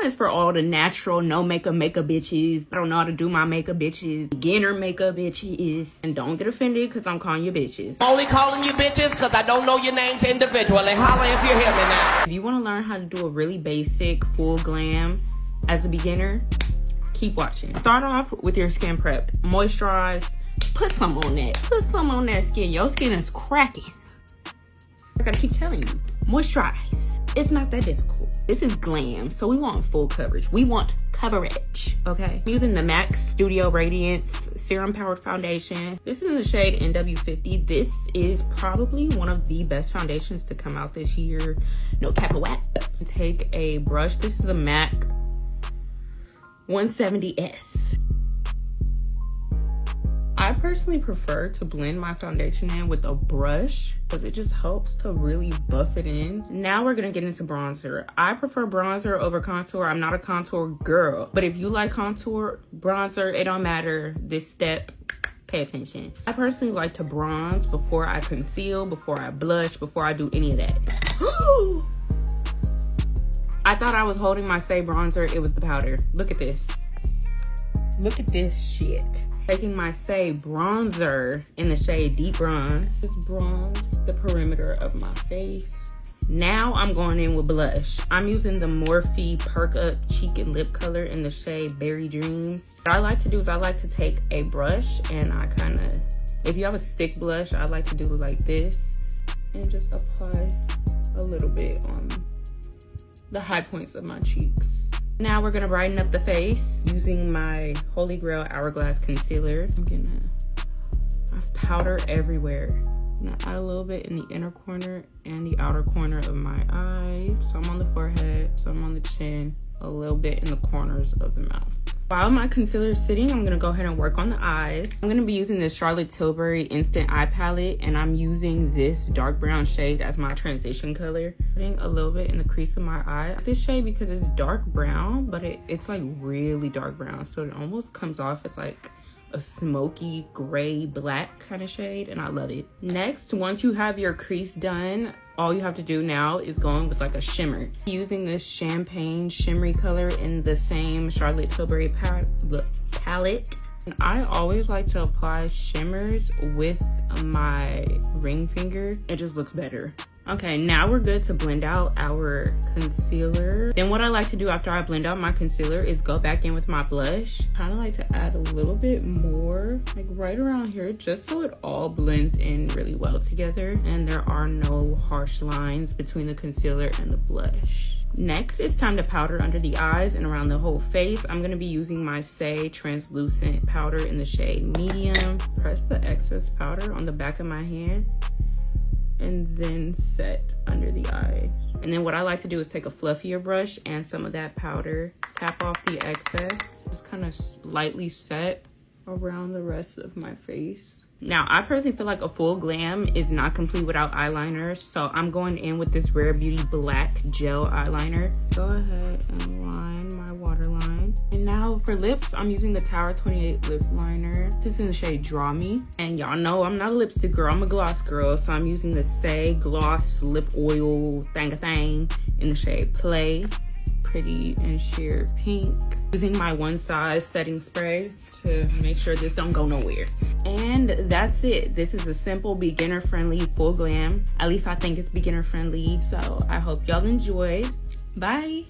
one is for all the natural, no makeup bitches. I don't know how to do my makeup bitches. Beginner makeup bitches. And don't get offended because I'm calling you bitches. Only calling you bitches because I don't know your names individually. Holla if you hear me now. If you want to learn how to do a really basic full glam as a beginner, keep watching. Start off with your skin prep. Moisturize. Put some on that. Put some on that skin. Your skin is cracking. I gotta keep telling you. Moisturize. It's not that difficult. This is glam, so we want full coverage. We want coverage, okay? I'm using the MAC Studio Radiance Serum Powered Foundation. This is in the shade NW50. This is probably one of the best foundations to come out this year. No cap of whack. Take a brush. This is the MAC 170S. I personally prefer to blend my foundation in with a brush because it just helps to really buff it in. Now we're gonna get into bronzer. I prefer bronzer over contour. I'm not a contour girl, but if you like contour, bronzer, it don't matter. This step, pay attention. I personally like to bronze before I conceal, before I blush, before I do any of that. I thought I was holding my Say bronzer. It was the powder. Look at this. Look at this shit. Taking my Say bronzer in the shade Deep Bronze. Just bronze the perimeter of my face. Now I'm going in with blush. I'm using the Morphe Perk Up Cheek and Lip Color in the shade Berry Dreams. What I like to do is I like to take a brush and I kind of, if you have a stick blush, I like to do it like this and just apply a little bit on the high points of my cheeks. Now we're gonna brighten up the face using my Holy Grail Hourglass Concealer. I'm getting I have powder everywhere. I'm gonna add a little bit in the inner corner and the outer corner of my eye. Some on the forehead, some on the chin, a little bit in the corners of the mouth. While my concealer is sitting, I'm gonna go ahead and work on the eyes. I'm gonna be using this Charlotte Tilbury Instant Eye Palette, and I'm using this dark brown shade as my transition color. Putting a little bit in the crease of my eye. I like this shade because it's dark brown, but it's like really dark brown, so it almost comes off as like a smoky gray black kind of shade, and I love it. Next, once you have your crease done, all you have to do now is go in with like a shimmer. Using this champagne shimmery color in the same Charlotte Tilbury palette. And I always like to apply shimmers with my ring finger. It just looks better. Okay, now we're good to blend out our concealer. Then what I like to do after I blend out my concealer is go back in with my blush. Kind of like to add a little bit more, like right around here, just so it all blends in really well together and there are no harsh lines between the concealer and the blush. Next, it's time to powder under the eyes and around the whole face. I'm gonna be using my Say translucent powder in the shade Medium. Press the excess powder on the back of my hand and then set under the eyes. And then what I like to do is take a fluffier brush and some of that powder, tap off the excess, just kind of lightly set around the rest of my face. Now, I personally feel like a full glam is not complete without eyeliner, so I'm going in with this Rare Beauty black gel eyeliner. Go ahead and line my waterline. And now for lips, I'm using the Tower 28 lip liner. This is in the shade Draw Me. And y'all know I'm not a lipstick girl, I'm a gloss girl, so I'm using the Say Gloss Lip Oil thing in the shade Play. Pretty and sheer pink. Using my One Size setting spray to make sure this don't go nowhere. And that's it. This is a simple, beginner friendly full glam. At least I think it's beginner friendly. So I hope y'all enjoyed. Bye.